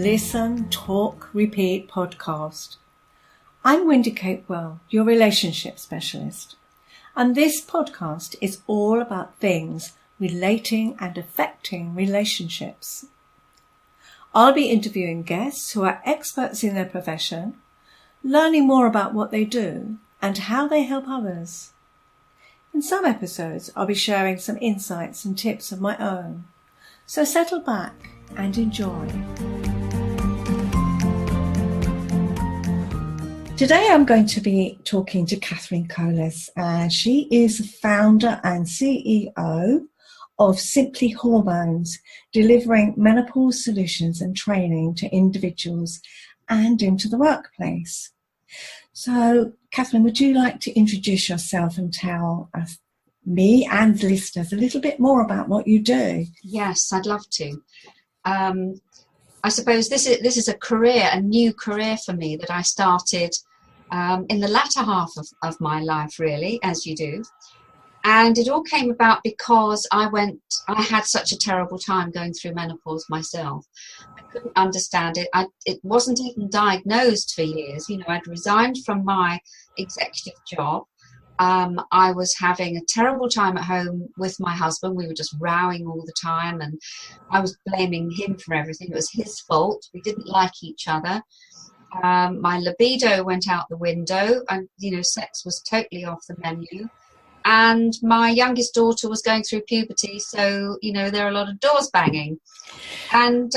Listen, Talk, Repeat podcast. I'm Wendy Capewell, your relationship specialist, and this podcast is all about things relating and affecting relationships. I'll be interviewing guests who are experts in their profession, learning more about what they do and how they help others. In some episodes, I'll be sharing some insights and tips of my own. So settle back and enjoy. Today I'm going to be talking to Kathryn Colas. She is the founder and CEO of SimplyHormones, delivering menopause solutions and training to individuals and into the workplace. So, Kathryn, would you like to introduce yourself and tell us, me and the listeners, a little bit more about what you do? Yes, I'd love to. I suppose this is a new career for me that I started in the latter half of my life, really, as you do. And it all came about because I had such a terrible time going through menopause myself. I couldn't understand it. It wasn't even diagnosed for years. You know, I'd resigned from my executive job. I was having a terrible time at home with my husband. We were just rowing all the time, and I was blaming him for everything. It was his fault. We didn't like each other. My libido went out the window, and sex was totally off the menu. And my youngest daughter was going through puberty, so there are a lot of doors banging. And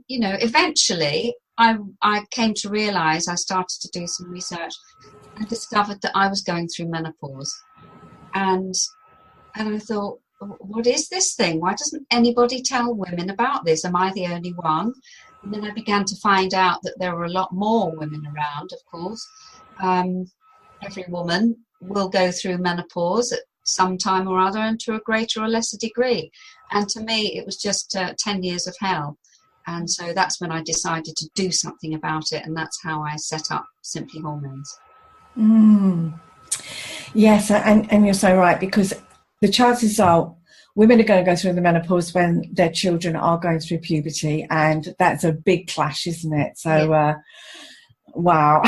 eventually I came to realize, I started to do some research and discovered that I was going through menopause. And I thought, what is this thing? Why doesn't anybody tell women about this? Am I the only one? And then I began to find out that there were a lot more women around, of course. Every woman will go through menopause at some time or other, and to a greater or lesser degree. And to me, it was just 10 years of hell. And so that's when I decided to do something about it, and that's how I set up SimplyHormones. Yes, and you're so right, because the chances are women are going to go through the menopause when their children are going through puberty, and that's a big clash, isn't it? So, yeah. Wow.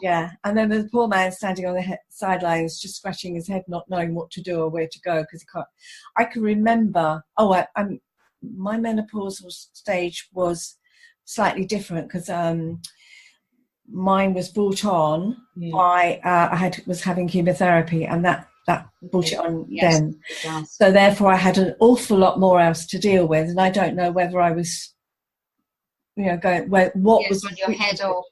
Yeah, and then the poor man standing on the sidelines, just scratching his head, not knowing what to do or where to go, because he can't. I can remember. My menopausal stage was slightly different, because mine was brought on by was having chemotherapy, and that brought it on then. So therefore, I had an awful lot more else to deal with, and I don't know whether I was, going what was on your head or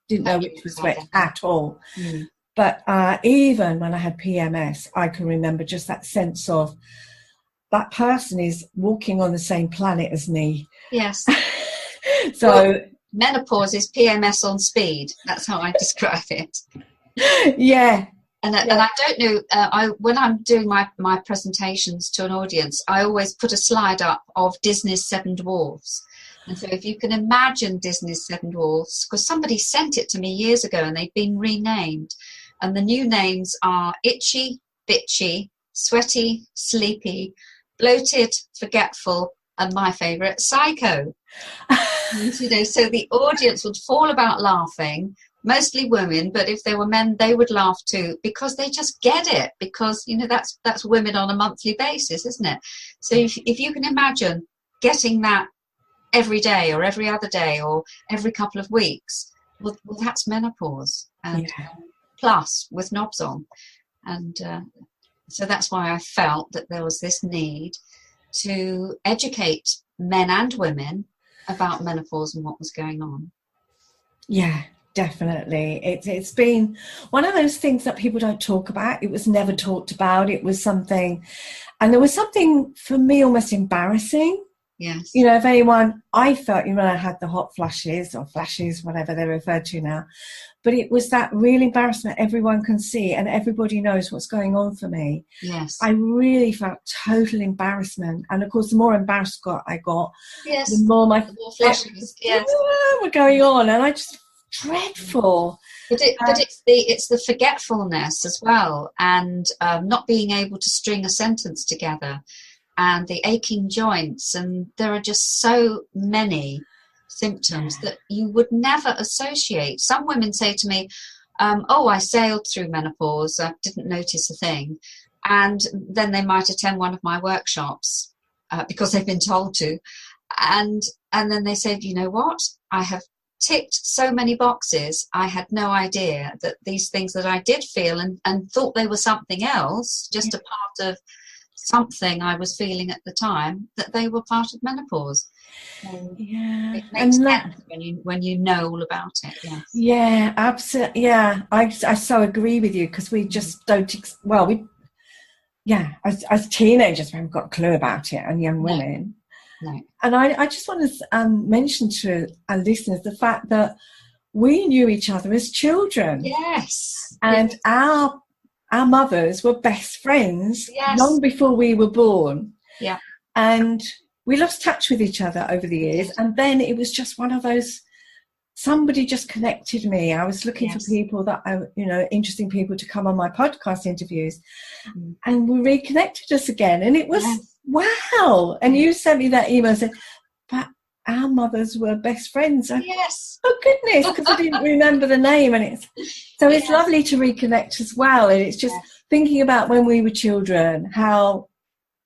didn't know which was which at all. But even when I had PMS, I can remember just that sense of that person is walking on the same planet as me. Yes. So menopause is PMS on speed. That's how I describe it. Yeah. And I don't know, when I'm doing my presentations to an audience, I always put a slide up of Disney's Seven Dwarfs. And so if you can imagine Disney's Seven Dwarfs, because somebody sent it to me years ago and they've been renamed. And the new names are Itchy, Bitchy, Sweaty, Sleepy, Bloated, Forgetful, and my favourite, Psycho. And, so the audience would fall about laughing, mostly women, but if they were men, they would laugh too, because they just get it, because, that's women on a monthly basis, isn't it? So if you can imagine getting that every day or every other day or every couple of weeks, well that's menopause, and plus with knobs on. And so that's why I felt that there was this need to educate men and women about menopause and what was going on. Yeah, definitely. It's been one of those things that people don't talk about. It was never talked about. It was something, and there was something for me almost embarrassing. Yes. If anyone, I felt, I had the hot flashes, whatever they're referred to now, but it was that real embarrassment everyone can see and everybody knows what's going on for me. Yes. I really felt total embarrassment. And of course, the more embarrassed I got, yes, the more my flashes were going on. And I just, dreadful. But it's the forgetfulness as well, and not being able to string a sentence together, and the aching joints, and there are just so many symptoms that you would never associate. Some women say to me, oh, I sailed through menopause, I didn't notice a thing. And then they might attend one of my workshops because they've been told to. And then they said, you know what, I have ticked so many boxes. I had no idea that these things that I did feel and thought they were something else, just a part of something I was feeling at the time, that they were part of menopause. It makes sense when you know all about it. Yes. Yeah, absolutely. Yeah, I so agree with you, because we just don't. As teenagers, we haven't got a clue about it, and young women. No. And I just want to mention to our listeners the fact that we knew each other as children. Yes. And our mothers were best friends long before we were born. Yeah. And we lost touch with each other over the years. And then it was just one of those, somebody just connected me. I was looking for people that interesting people to come on my podcast interviews. And we reconnected us again. And it was, wow. And you sent me that email and said, but our mothers were best friends. Yes. Oh, goodness, because I didn't remember the name. And it's lovely to reconnect as well. And it's just thinking about when we were children, how,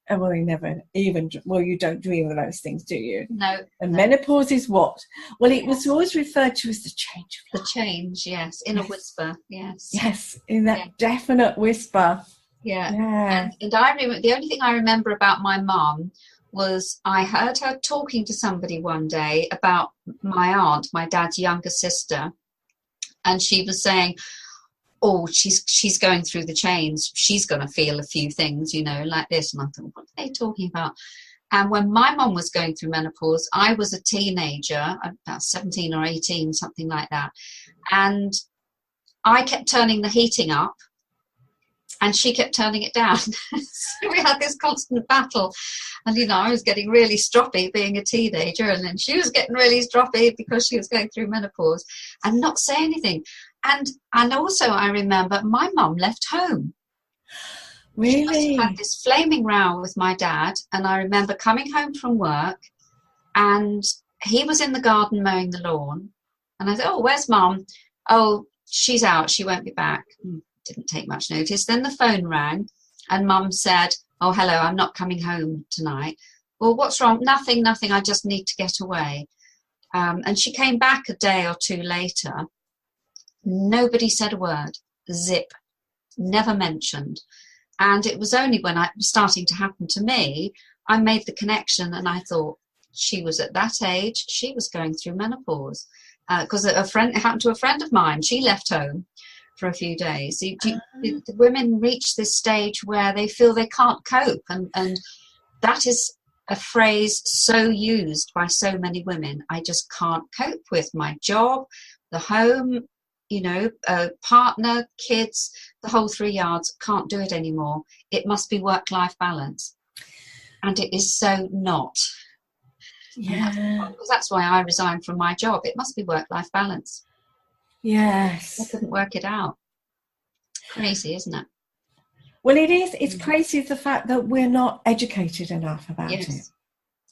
well, you don't dream of those things, do you? No. And menopause is what? Well, it was always referred to as the change of life. The change, yes, in a whisper, yes. Yes, in that definite whisper. Yeah. And I remember, the only thing I remember about my mum was I heard her talking to somebody one day about my aunt, my dad's younger sister, and she was saying, oh, she's going through the change. She's going to feel a few things, like this. And I thought, what are they talking about? And when my mum was going through menopause, I was a teenager, about 17 or 18, something like that. And I kept turning the heating up, and she kept turning it down. So we had this constant battle. And, I was getting really stroppy being a teenager, and then she was getting really stroppy because she was going through menopause, and not say anything. And also I remember my mum left home. Really? She had this flaming row with my dad, and I remember coming home from work, and he was in the garden mowing the lawn. And I said, oh, where's Mum? Oh, she's out. She won't be back. Didn't take much notice. Then the phone rang, and Mum said, oh, hello, I'm not coming home tonight. Well, what's wrong? Nothing. I just need to get away. And she came back a day or two later. Nobody said a word. Zip. Never mentioned. And it was only when it was starting to happen to me, I made the connection, and I thought, she was at that age, she was going through menopause. Because it happened to a friend of mine. She left home for a few days. The women reach this stage where they feel they can't cope, and that is a phrase so used by so many women. I just can't cope with my job, the home, partner, kids, the whole 3 yards. Can't do it anymore. It must be work-life balance, and it is so not. That's why I resigned from my job. It must be work-life balance. Yes. I couldn't work it out. Crazy, isn't it? Well, it is. It's crazy, the fact that we're not educated enough about it.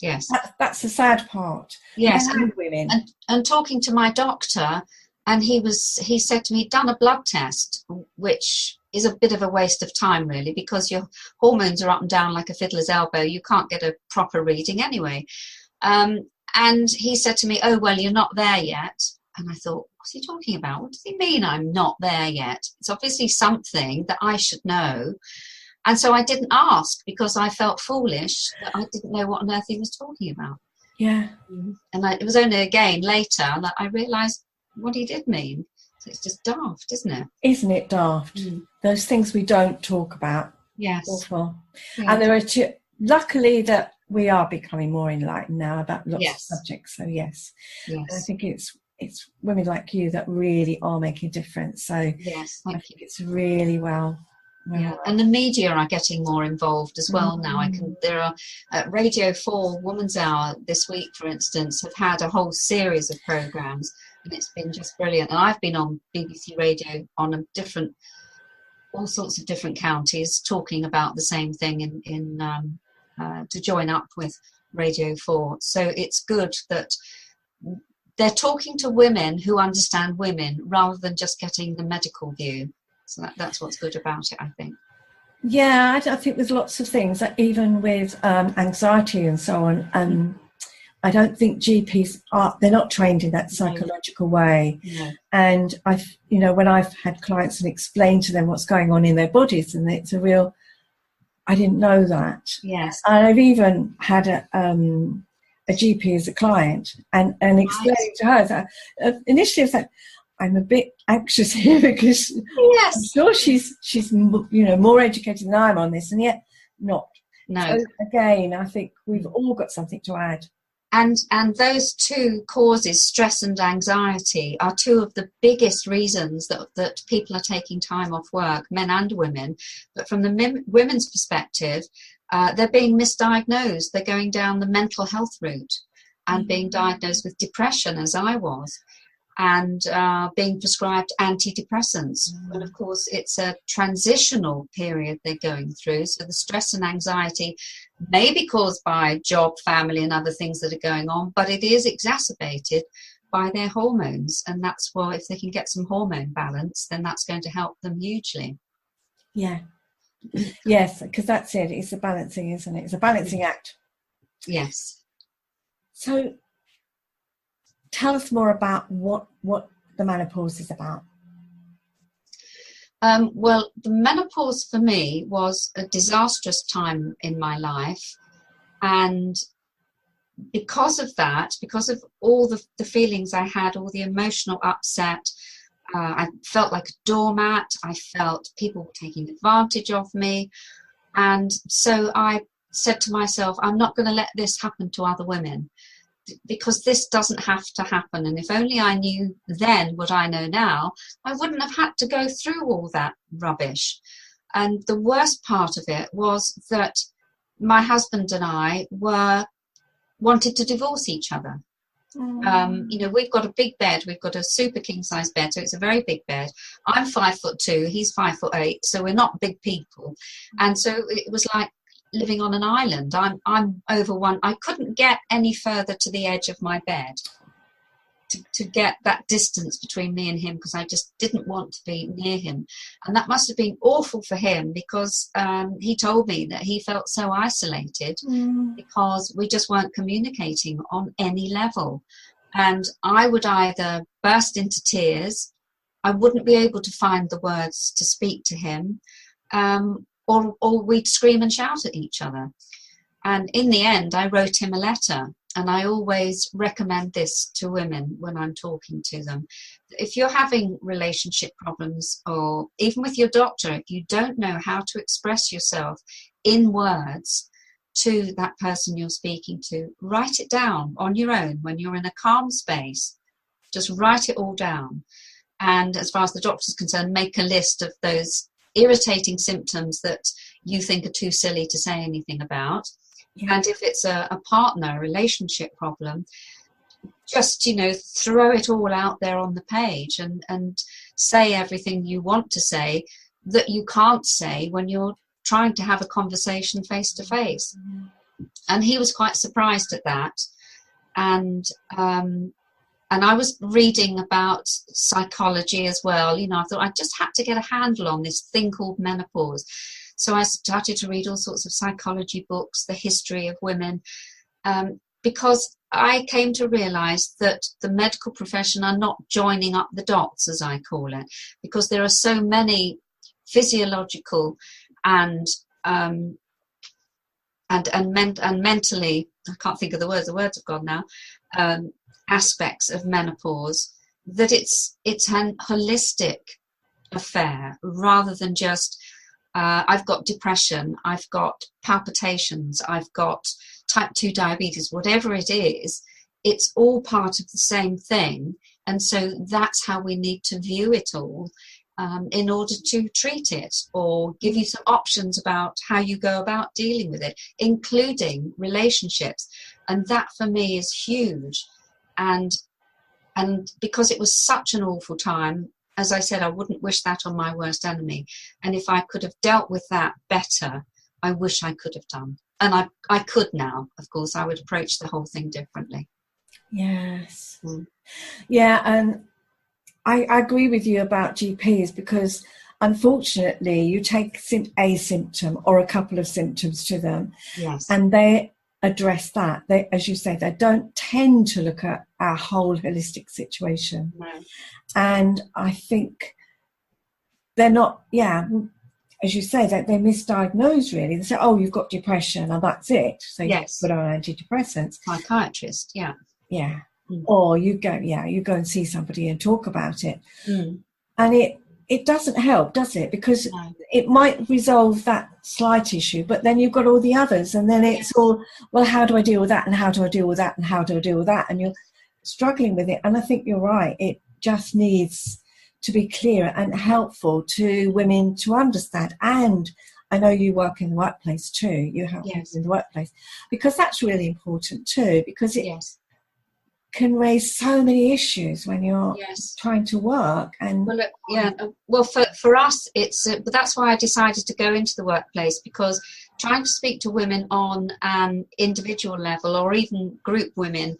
Yes. That's the sad part. Yes. And women. And talking to my doctor, and he said to me, he'd done a blood test, which is a bit of a waste of time, really, because your hormones are up and down like a fiddler's elbow. You can't get a proper reading anyway. And he said to me, oh, well, you're not there yet. And I thought, what's he talking about? What does he mean I'm not there yet? It's obviously something that I should know. And so I didn't ask, because I felt foolish that I didn't know what on earth he was talking about. Yeah. And it was only again later that I realised what he did mean. So it's just daft, isn't it? Isn't it daft? Those things we don't talk about. Yes. Awful. Yeah. And there are luckily that we are becoming more enlightened now about lots of subjects. So yes. And I think it's women like you that really are making a difference. So yes, I think it's really well. And the media are getting more involved as well now. There are Radio 4 Woman's Hour this week, for instance, have had a whole series of programmes, and it's been just brilliant. And I've been on BBC Radio on all sorts of different counties, talking about the same thing to join up with Radio 4. So it's good that they're talking to women who understand women rather than just getting the medical view. So that's what's good about it, I think. Yeah, I think there's lots of things, that even with anxiety and so on. I don't think GPs they're not trained in that psychological way. No. And when I've had clients and explained to them what's going on in their bodies, and it's a real, I didn't know that. Yes. And I've even had a GP as a client and explaining to her that initially I was like, I'm a bit anxious here because yes. I'm sure she's more educated than I am on this, and yet not. No. So again, I think we've all got something to add. And those two causes, stress and anxiety, are two of the biggest reasons that people are taking time off work, men and women. But from the women's perspective, they're being misdiagnosed. They're going down the mental health route and being diagnosed with depression, as I was, and being prescribed antidepressants. And of course, it's a transitional period they're going through. So the stress and anxiety may be caused by job, family, and other things that are going on, but it is exacerbated by their hormones. And that's why, if they can get some hormone balance, then that's going to help them hugely. Yeah. Yes, because that's it. It's a balancing, isn't it? It's a balancing act. Yes. So tell us more about what the menopause is about. Well, the menopause for me was a disastrous time in my life. And because of that, because of all the feelings I had, all the emotional upset, I felt like a doormat. I felt people were taking advantage of me. And so I said to myself, I'm not going to let this happen to other women, because this doesn't have to happen. And if only I knew then what I know now, I wouldn't have had to go through all that rubbish. And the worst part of it was that my husband and I wanted to divorce each other. We've got a big bed. We've got a super king size bed, so it's a very big bed. I'm 5'2", he's 5'8", so we're not big people. And so it was like living on an island. I'm over one. I couldn't get any further to the edge of my bed to get that distance between me and him, because I just didn't want to be near him. And that must have been awful for him, because he told me that he felt so isolated because we just weren't communicating on any level. And I would either burst into tears, I wouldn't be able to find the words to speak to him, or we'd scream and shout at each other. And in the end, I wrote him a letter. And I always recommend this to women when I'm talking to them. If you're having relationship problems, or even with your doctor, if you don't know how to express yourself in words to that person you're speaking to, write it down on your own when you're in a calm space. Just write it all down. And as far as the doctor's concerned, make a list of those irritating symptoms that you think are too silly to say anything about. Yeah. And if it's a partner, a relationship problem, just, throw it all out there on the page and say everything you want to say that you can't say when you're trying to have a conversation face to face. And he was quite surprised at that. And I was reading about psychology as well. I thought I just had to get a handle on this thing called menopause. So I started to read all sorts of psychology books, the history of women, because I came to realize that the medical profession are not joining up the dots, as I call it, because there are so many physiological and mentally, I can't think of the words have gone now, aspects of menopause, that it's an holistic affair rather than just I've got depression, I've got palpitations, I've got type 2 diabetes, whatever it is, it's all part of the same thing. And so that's how we need to view it all in order to treat it, or give you some options about how you go about dealing with it, including relationships. And that for me is huge. And because it was such an awful time, as I said, I wouldn't wish that on my worst enemy. And if I could have dealt with that better, I wish I could have done. And I could now, of course, I would approach the whole thing differently. Yes. Yeah, and I agree with you about GPs, because unfortunately you take a symptom or a couple of symptoms to them, Yes. and they address that. They, as you say, they don't tend to look at our whole holistic situation. No. And I think they're not, as you say, that they misdiagnose really. They say, oh, you've got depression, and that's it. So you Yes. put on antidepressants. Psychiatrist, yeah. Yeah. Or you go and see somebody and talk about it. And it doesn't help, does it? Because it might resolve that slight issue, but then you've got all the others, and then it's all, well, how do I deal with that, and how do I deal with that, and how do I deal with that? And you're struggling with it. And I think you're right. It just needs to be clear and helpful to women to understand. And I know you work in the workplace too. You help people in the workplace, because that's really important too, because it can raise so many issues when you're trying to work. And well, for us, it's but that's why I decided to go into the workplace, because trying to speak to women on an individual level, or even group women,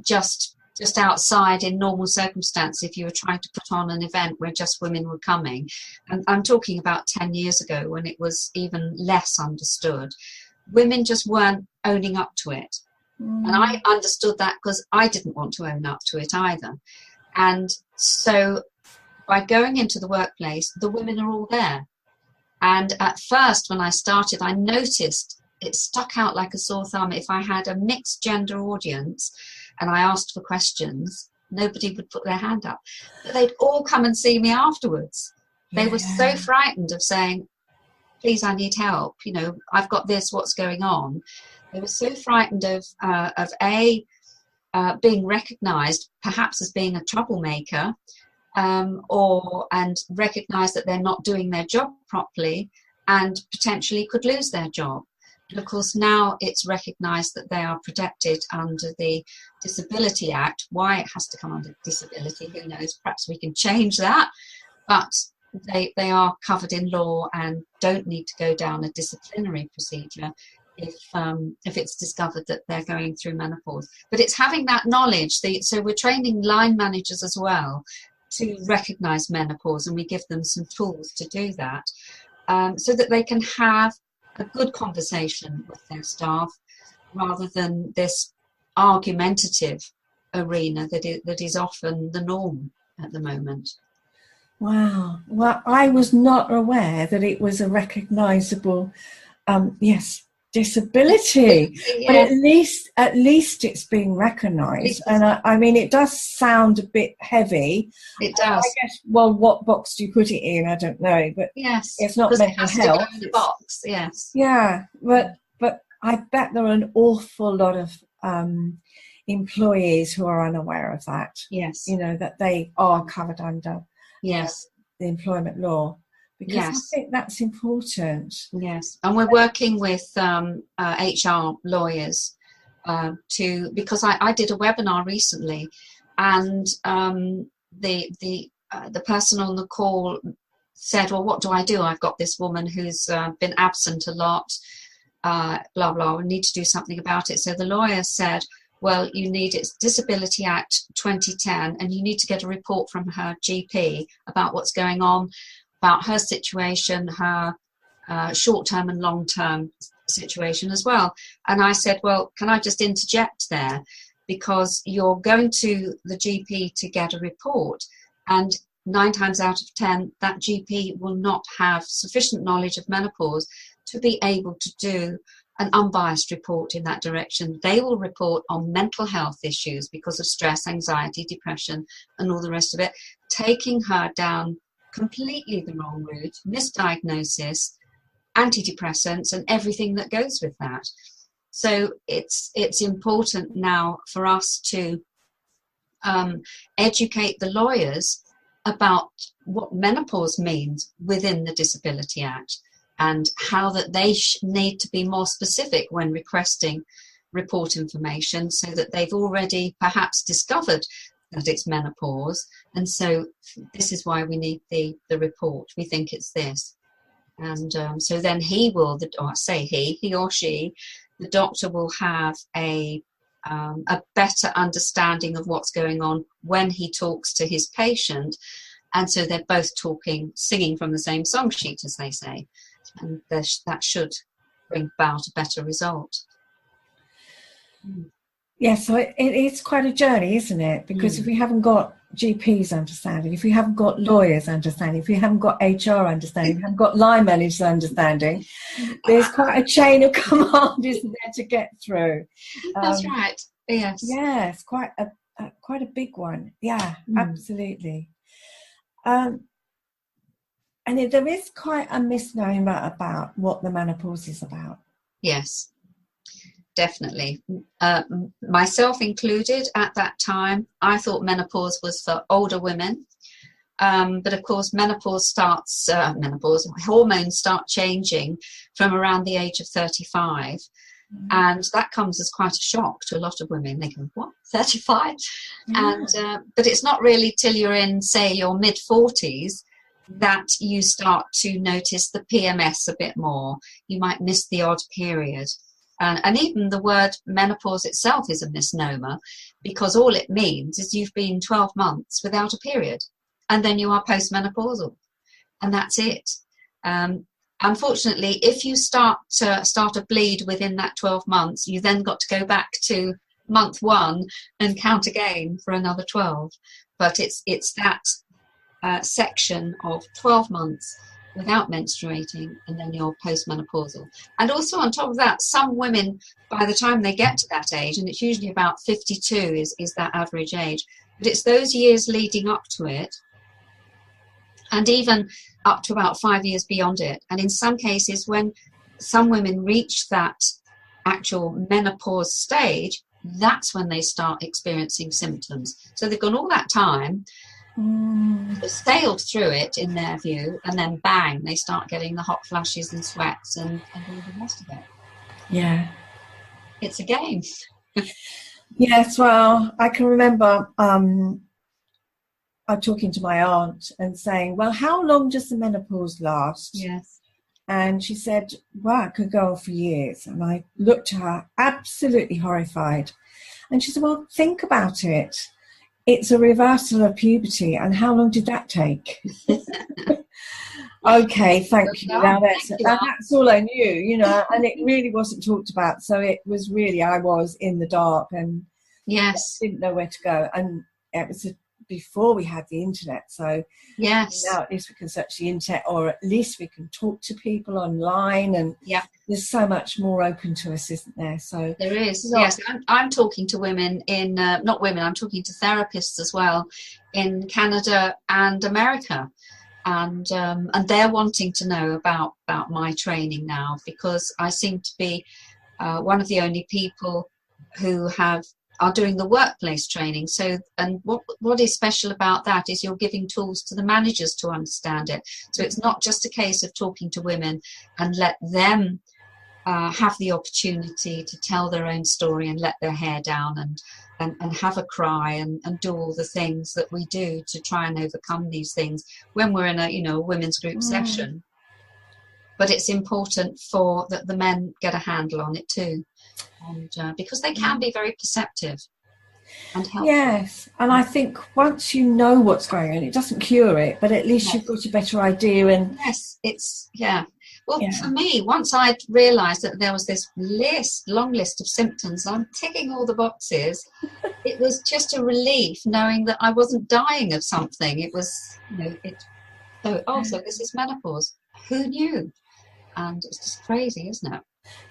just outside in normal circumstances, if you were trying to put on an event where just women were coming, and I'm talking about 10 years ago when it was even less understood, women just weren't owning up to it. And I understood that, because I didn't want to own up to it either. And so by going into the workplace, the women are all there. And at first, when I started, I noticed it stuck out like a sore thumb. If I had a mixed gender audience and I asked for questions, nobody would put their hand up. But they'd all come and see me afterwards. They were so frightened of saying, please, I need help. You know, I've got this, what's going on? They were so frightened of being recognised, perhaps as being a troublemaker, and recognise that they're not doing their job properly, and potentially could lose their job. And of course, now it's recognised that they are protected under the Disability Act. Why it has to come under disability, who knows? Perhaps we can change that. But they are covered in law and don't need to go down a disciplinary procedure if it's discovered that they're going through menopause. But it's having that knowledge. So we're training line managers as well to recognise menopause, and we give them some tools to do that, so that they can have a good conversation with their staff, rather than this argumentative arena that is often the norm at the moment. Wow. Well, I was not aware that it was a recognisable, disability. But at least it's being recognised. And I mean, it does sound a bit heavy. It does. I guess, well, what box do you put it in? I don't know. But it's not mental health. To go in the box, yes. Yeah, but I bet there are an awful lot of employees who are unaware of that. Yes. You know, that they are covered under the employment law. Because I think that's important. Yes, and we're working with HR lawyers because I did a webinar recently, and the person on the call said, "Well, what do I do? I've got this woman who's been absent a lot, blah blah. We need to do something about it." So the lawyer said, "Well, it's Disability Act 2010, and you need to get a report from her GP about what's going on, about her situation, her short-term and long-term situation as well." And I said, well, can I just interject there? Because you're going to the GP to get a report, and 9 times out of 10, that GP will not have sufficient knowledge of menopause to be able to do an unbiased report in that direction. They will report on mental health issues because of stress, anxiety, depression, and all the rest of it, taking her down completely the wrong route, misdiagnosis, antidepressants, and everything that goes with that. So it's important now for us to educate the lawyers about what menopause means within the Disability Act, and how that they need to be more specific when requesting report information, so that they've already perhaps discovered that it's menopause, and so this is why we need the report. We think it's this. And so then he or she, the doctor will have a a better understanding of what's going on when he talks to his patient. And so they're both singing from the same song sheet, as they say. And that should bring about a better result. Yes, so it's quite a journey, isn't it? Because if we haven't got GPs understanding, if we haven't got lawyers understanding, if we haven't got HR understanding, if we haven't got line managers understanding, there's quite a chain of command, isn't there, to get through? That's right. Yes. Yes, quite a big one. Yeah, absolutely. And there is quite a misnomer about what the menopause is about. Yes, definitely. Myself included at that time, I thought menopause was for older women. But of course, hormones start changing from around the age of 35. And that comes as quite a shock to a lot of women. They go, what, 35? And but it's not really till you're in, say, your mid-40s that you start to notice the PMS a bit more. You might miss the odd period. And even the word menopause itself is a misnomer, because all it means is you've been 12 months without a period, and then you are postmenopausal, and that's it. Unfortunately, if you start a bleed within that 12 months, you then got to go back to month 1 and count again for another 12. But it's that section of 12 months without menstruating, and then you're postmenopausal. And also on top of that, some women, by the time they get to that age, and it's usually about 52 is that average age, but it's those years leading up to it, and even up to about 5 years beyond it. And in some cases, when some women reach that actual menopause stage, that's when they start experiencing symptoms. So they've gone all that time, sailed through it in their view, and then bang, they start getting the hot flashes and sweats and all the rest of it. Yeah. It's a game. Yes, well, I can remember I'm talking to my aunt and saying, well, how long does the menopause last? Yes. And she said, well, it could go on for years. And I looked at her absolutely horrified. And she said, well, think about it. It's a reversal of puberty. And how long did that take? Okay, thank you. Now that's all I knew, you know, and it really wasn't talked about. So it was really, I was in the dark and yes, didn't know where to go. And it was before we had the internet. So yes, now at least we can search the internet, or at least we can talk to people online. And there's so much more open to us, isn't there? So there is. Yes, I'm talking to women in, not women, I'm talking to therapists as well in Canada and America. And they're wanting to know about my training now, because I seem to be one of the only people who are doing the workplace training. So, and what is special about that is you're giving tools to the managers to understand it. So it's not just a case of talking to women and let them have the opportunity to tell their own story and let their hair down and have a cry and do all the things that we do to try and overcome these things when we're in a women's group session. But it's important that the men get a handle on it too, and because they can be very perceptive and helpful. Yes, and I think once you know what's going on, it doesn't cure it, but at least you've got a better idea. And well, for me, once I'd realised that there was this long list of symptoms, I'm ticking all the boxes. It was just a relief knowing that I wasn't dying of something. It was, so this is menopause. Who knew? And it's just crazy, isn't it?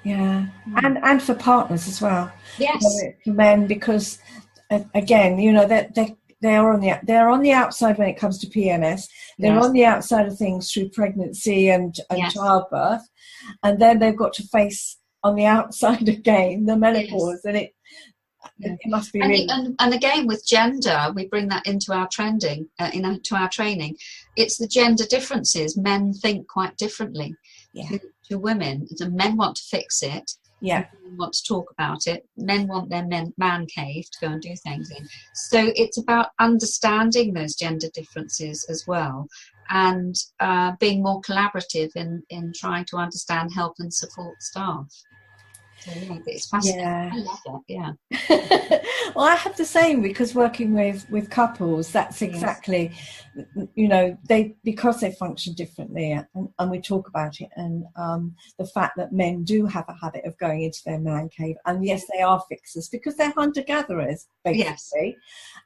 Yeah, and for partners as well. Yes, for men, because again, they're on the outside when it comes to PMS. They're on the outside of things through pregnancy and childbirth, and then they've got to face on the outside again the menopause, and it must be really. And again, with gender, we bring that into our training. It's the gender differences. Men think quite differently to women. The men want to fix it. Yeah, women want to talk about it. Men want their man cave to go and do things in. So it's about understanding those gender differences as well, and being more collaborative in trying to understand, help and support staff. So, yeah, it's fascinating. Yeah. I love it. Yeah. Well, I have the same, because working with couples, that's exactly, because they function differently, and we talk about it, and the fact that men do have a habit of going into their man cave, and yes, they are fixers because they're hunter-gatherers, basically. Yes.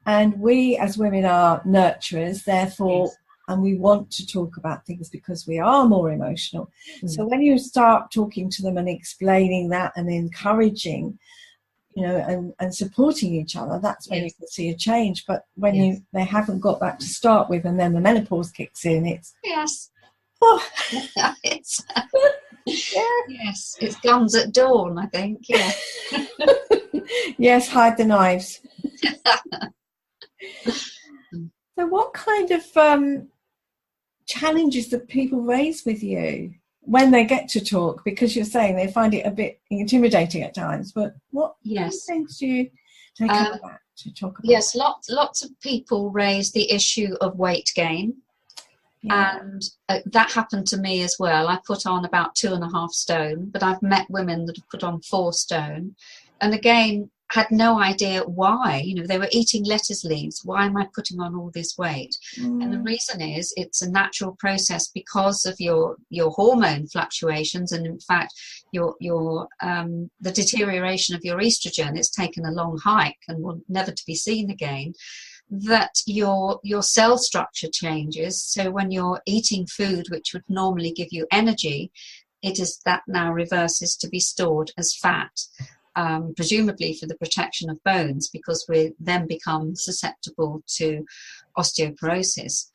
And we as women are nurturers, therefore, Yes. and we want to talk about things because we are more emotional. So when you start talking to them and explaining that and encouraging, and supporting each other, that's when you can see a change. But when they haven't got that to start with, and then the menopause kicks in, it's it's yes, it's guns at dawn, I think. Yeah. Yes, hide the knives. So what kind of challenges that people raise with you when they get to talk? Because you're saying they find it a bit intimidating at times, but what things do you take up that to talk about? Yes, lots of people raise the issue of weight gain. And that happened to me as well. I put on about 2.5 stone, but I've met women that have put on 4 stone, and again had no idea why. They were eating lettuce leaves. Why am I putting on all this weight? And the reason is it's a natural process because of your hormone fluctuations, and in fact your the deterioration of your estrogen. It's taken a long hike and will never to be seen again. That your cell structure changes. So when you're eating food which would normally give you energy, it is that now reverses to be stored as fat, presumably for the protection of bones, because we then become susceptible to osteoporosis,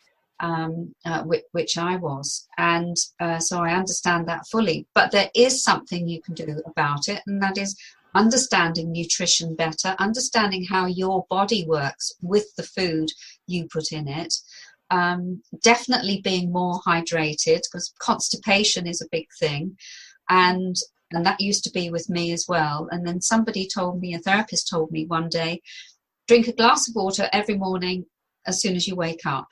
which I was. And so I understand that fully. But there is something you can do about it, and that is understanding nutrition better, understanding how your body works with the food you put in it, definitely being more hydrated, because constipation is a big thing, and that used to be with me as well. And then a therapist told me one day, drink a glass of water every morning as soon as you wake up,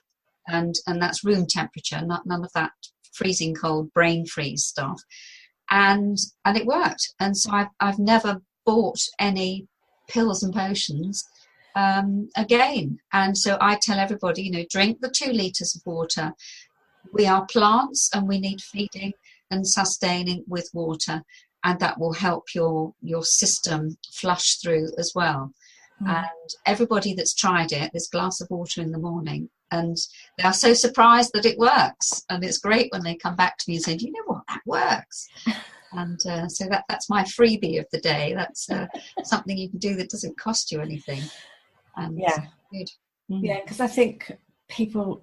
and that's room temperature, none of that freezing cold brain freeze stuff. And it worked. And so I've never bought any pills and potions again. And so I tell everybody, drink the 2 litres of water. We are plants, and we need feeding and sustaining with water, and that will help your system flush through as well. And everybody that's tried it, this glass of water in the morning, and they are so surprised that it works. And it's great when they come back to me and say, do you know what, that works? And so that's my freebie of the day. That's something you can do that doesn't cost you anything. And good. Yeah, because I think people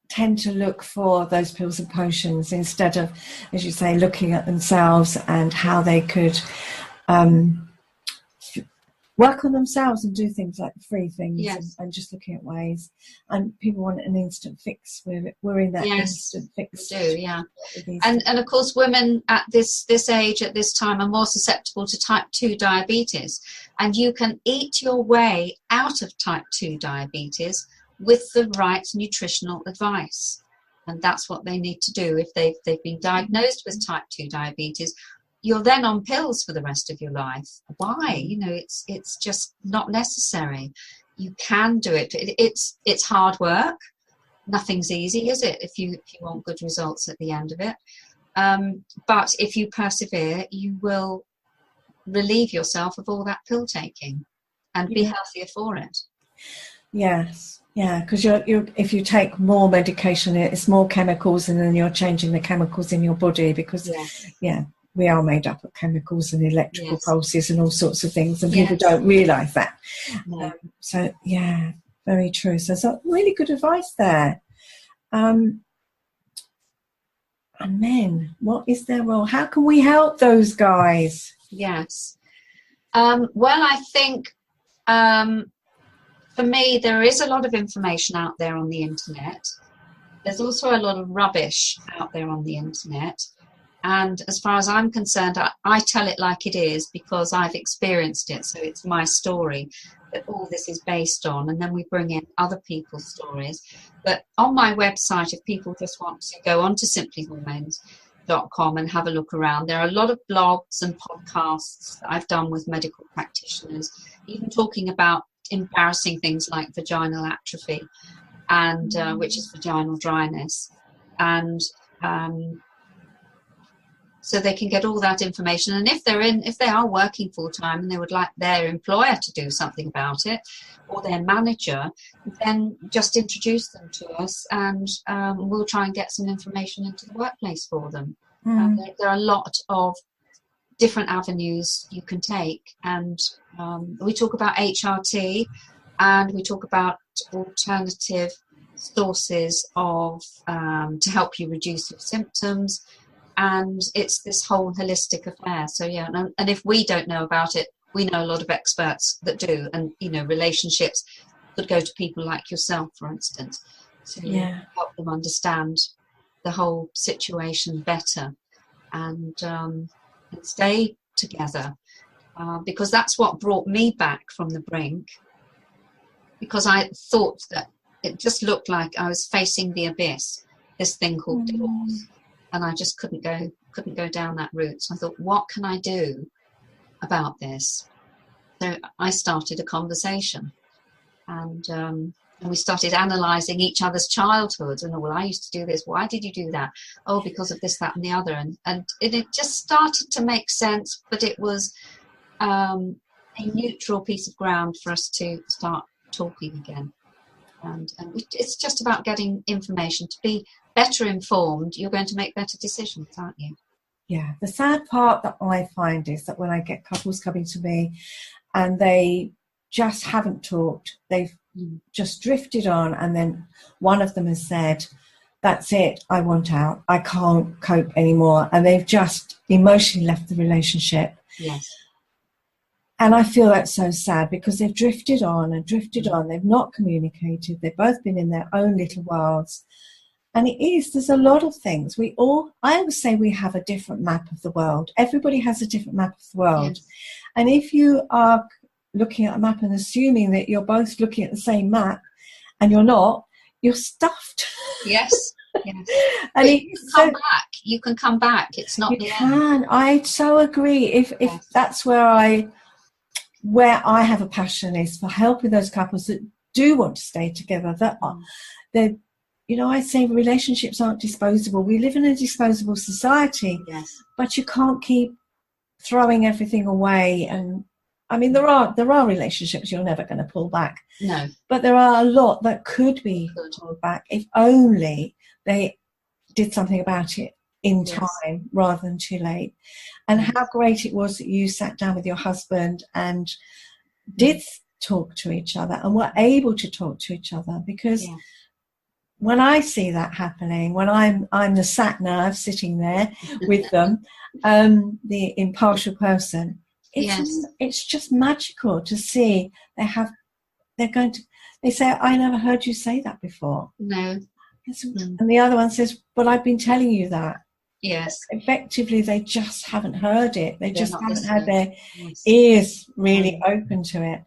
tend to look for those pills and potions instead of, as you say, looking at themselves and how they could work on themselves and do things like free things, and just looking at ways. And people want an instant fix. We're in that instant fix. We do, yeah. And of course, women at this age, at this time, are more susceptible to type 2 diabetes. And you can eat your way out of type 2 diabetes with the right nutritional advice. And that's what they need to do if they've been diagnosed with type 2 diabetes. You're then on pills for the rest of your life. Why? It's just not necessary. You can do it. It's hard work. Nothing's easy, is it? If you want good results at the end of it. But if you persevere, you will relieve yourself of all that pill taking and be healthier for it. Yes. Yeah, because if you take more medication, it's more chemicals, and then you're changing the chemicals in your body because, we are made up of chemicals and electrical pulses and all sorts of things, and people don't realise that. No. So, very true. So, really good advice there. And men, what is their role? How can we help those guys? Yes. Well, I think for me, there is a lot of information out there on the internet. There's also a lot of rubbish out there on the internet. And as far as I'm concerned, I tell it like it is because I've experienced it. So it's my story that all this is based on. And then we bring in other people's stories. But on my website, if people just want to go on to Simply Hormones, and have a look around. There are a lot of blogs and podcasts that I've done with medical practitioners, even talking about embarrassing things like vaginal atrophy, and which is vaginal dryness. And so they can get all that information. And if they are working full time and they would like their employer to do something about it, or their manager, then just introduce them to us, and we'll try and get some information into the workplace for them. There are a lot of different avenues you can take, and we talk about HRT, and we talk about alternative sources of to help you reduce your symptoms. And it's this whole holistic affair. So yeah, and if we don't know about it, we know a lot of experts that do. And relationships could go to people like yourself, for instance, to help them understand the whole situation better, and stay together, because that's what brought me back from the brink, because I thought that it just looked like I was facing the abyss, this thing called divorce. And I just couldn't go down that route. So I thought, what can I do about this? So I started a conversation, and we started analysing each other's childhoods. And I used to do this. Why did you do that? Oh, because of this, that, and the other. And it just started to make sense. But it was a neutral piece of ground for us to start talking again. And it's just about getting information. To be better informed, you're going to make better decisions, aren't you? Yeah. The sad part that I find is that when I get couples coming to me and they just haven't talked, they've just drifted on, and then one of them has said, that's it, I want out, I can't cope anymore, and they've just emotionally left the relationship. Yes. And I feel that's so sad, because they've drifted on and drifted on. They've not communicated. They've both been in their own little worlds. And there's a lot of things. I always say we have a different map of the world. Everybody has a different map of the world. Yes. And if you are looking at a map and assuming that you're both looking at the same map and you're not, you're stuffed. Yes. Yes. And you can come back. It's not the end. I so agree. If that's where I have a passion, is for helping those couples that do want to stay together, I say relationships aren't disposable. We live in a disposable society. Yes. But you can't keep throwing everything away. And I mean, there are relationships you're never going to pull back. No. But there are a lot that could be pulled back if only they did something about it in time rather than too late. And how great it was that you sat down with your husband and did talk to each other and were able to talk to each other, because when I see that happening, when I'm the sat nav sitting there with them, the impartial person, it's just magical to see they say, I never heard you say that before. No. And the other one says, but I've been telling you that. Yes. Effectively, they just haven't heard it. They just haven't had their ears really open to it.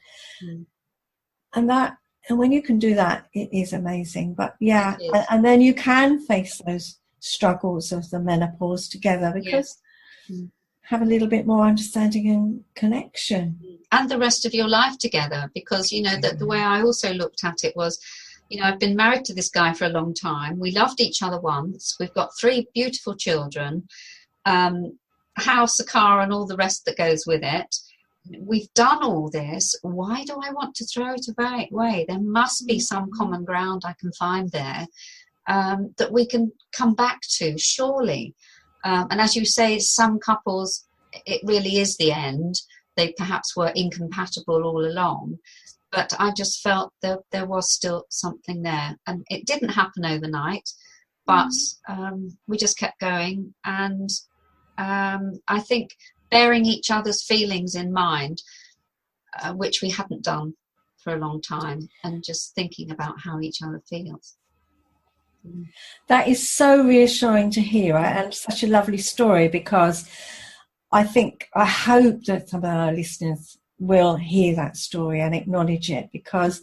And when you can do that, it is amazing. But and then you can face those struggles of the menopause together, because have a little bit more understanding and connection. And the rest of your life together, because, the way I also looked at it was, I've been married to this guy for a long time. We loved each other once. We've got 3 beautiful children, house, a car, and all the rest that goes with it. We've done all this. Why do I want to throw it away? There must be some common ground I can find there, that we can come back to, surely. And as you say, some couples, it really is the end. They perhaps were incompatible all along. But I just felt that there was still something there. And it didn't happen overnight, but we just kept going. And I think bearing each other's feelings in mind, which we hadn't done for a long time, and just thinking about how each other feels. That is so reassuring to hear, and such a lovely story, because I hope that some of our listeners will hear that story and acknowledge it, because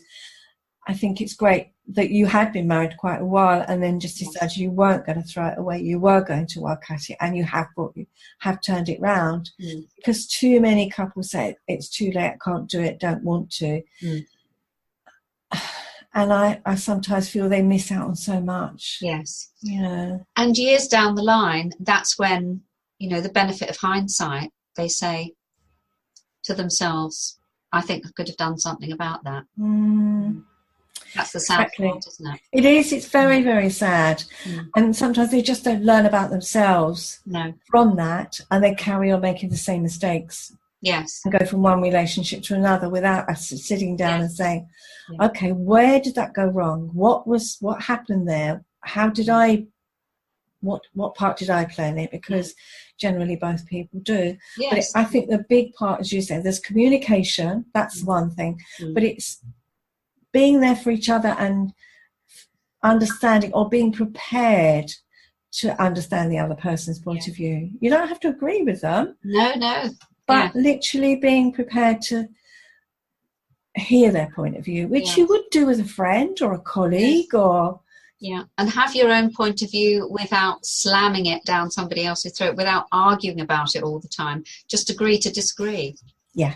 I think it's great that you had been married quite a while and then just decided you weren't going to throw it away, you were going to work at it, and you have turned it round. Because too many couples say it's too late, I can't do it, don't want to. And I sometimes feel they miss out on so much. Yes. Yeah. And years down the line, that's when, you know, the benefit of hindsight, they say to themselves, I think I could have done something about that. That's the sad part, isn't it? It is. It's very, very sad. And sometimes they just don't learn about themselves from that, and they carry on making the same mistakes. Yes. And go from one relationship to another without us sitting down and saying, okay, where did that go wrong? What happened there? How did what part did I play in it? Because generally both people do. Yes. But I think the big part, as you said, there's communication. That's one thing. But it's being there for each other and understanding, or being prepared to understand the other person's point of view. You don't have to agree with them. No. But literally being prepared to hear their point of view, which you would do with a friend or a colleague or... Yeah, and have your own point of view without slamming it down somebody else's throat, without arguing about it all the time. Just agree to disagree. Yeah,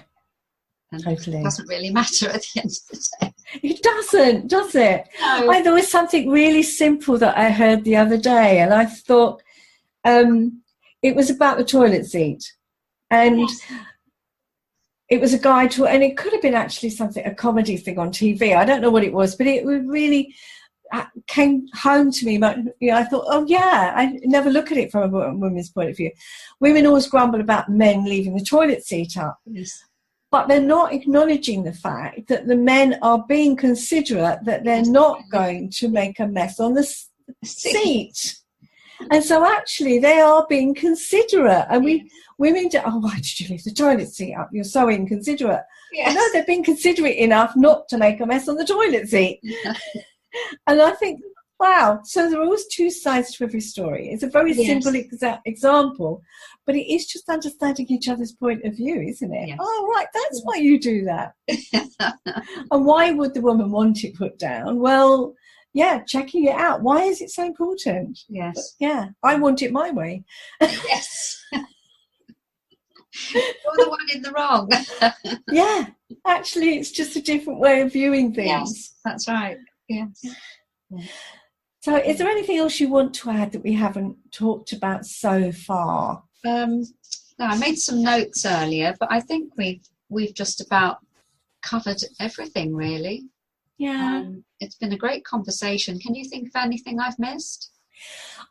and totally. It doesn't really matter at the end of the day. It doesn't, does it? No. There was something really simple that I heard the other day, and I thought it was about the toilet seat. And it was a guide to, and it could have been actually a comedy thing on TV. I don't know what it was, but it really came home to me. But I thought, I never look at it from a woman's point of view. Women always grumble about men leaving the toilet seat up. Yes. But they're not acknowledging the fact that the men are being considerate, that they're not going to make a mess on the seat. And so actually they are being considerate. And women do, why did you leave the toilet seat up? You're so inconsiderate. Yes. No, they've been considerate enough not to make a mess on the toilet seat. And I think, wow, so there are always two sides to every story. It's a very simple example, but it is just understanding each other's point of view, isn't it? Yes. Oh, right, that's why you do that. And why would the woman want it put down? Well, checking it out. Why is it so important? Yes. But, I want it my way. Yes. You're the one in the wrong. Actually, it's just a different way of viewing things. Yes, that's right. Yes. So is there anything else you want to add that we haven't talked about so far? No, I made some notes earlier, but I think we've just about covered everything, really. Yeah. It's been a great conversation. Can you think of anything I've missed?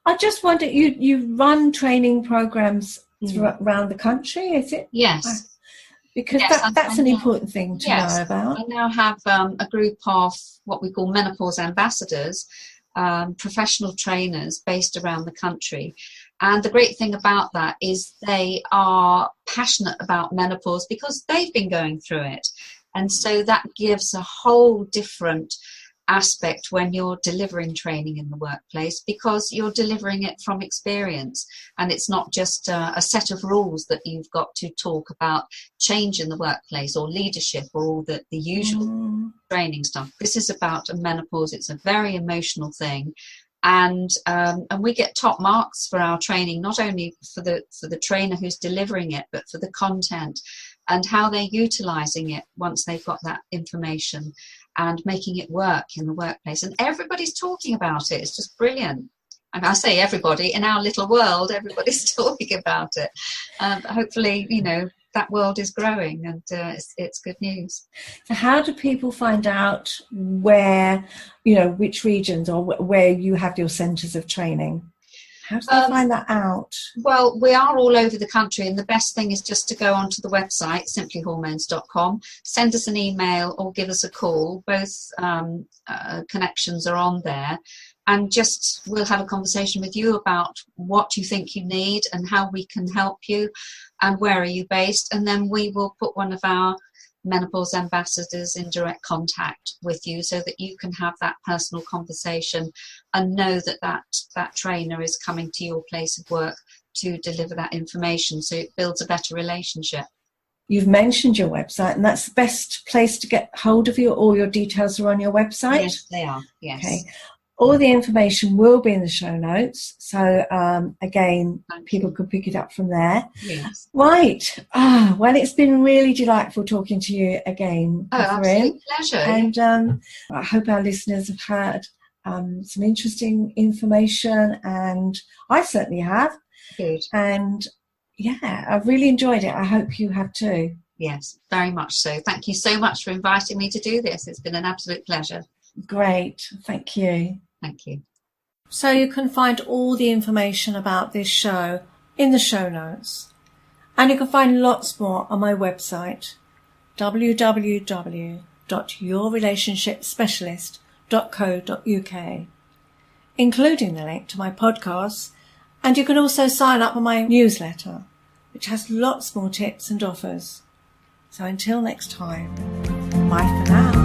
I just wonder, you run training programs around the country, is it? Yes. Because that's an important thing to know about. I now have a group of what we call menopause ambassadors, professional trainers based around the country. And the great thing about that is they are passionate about menopause because they've been going through it. And so that gives a whole different aspect when you're delivering training in the workplace, because you're delivering it from experience, and it's not just a set of rules that you've got to talk about change in the workplace or leadership or all the usual training stuff. This is about a menopause. It's a very emotional thing. And we get top marks for our training, not only for the trainer who's delivering it, but for the content and how they're utilising it once they've got that information and making it work in the workplace. And everybody's talking about it. It's just brilliant. And I say everybody, in our little world, everybody's talking about it. Hopefully, that world is growing, and it's good news. So how do people find out where, which regions or where you have your centres of training? How do they find that out? Well, we are all over the country, and the best thing is just to go onto the website, simplyhormones.com, send us an email or give us a call. Both connections are on there. And we'll have a conversation with you about what you think you need and how we can help you and where are you based. And then we will put one of our menopause ambassadors in direct contact with you so that you can have that personal conversation and know that trainer is coming to your place of work to deliver that information. So it builds a better relationship. You've mentioned your website, and that's the best place to get hold of you. All your details are on your website? Yes, they are. Yes. Okay. All the information will be in the show notes. So, again, people can pick it up from there. Yes. Right. Well, it's been really delightful talking to you again, Kathryn. Absolute pleasure. And I hope our listeners have had some interesting information, and I certainly have. Good. And yeah, I've really enjoyed it. I hope you have too. Yes, very much so. Thank you so much for inviting me to do this. It's been an absolute pleasure. Great. Thank you. Thank you. So you can find all the information about this show in the show notes. And you can find lots more on my website, www.yourrelationshipspecialist.co.uk, including the link to my podcasts. And you can also sign up on my newsletter, which has lots more tips and offers. So until next time, bye for now.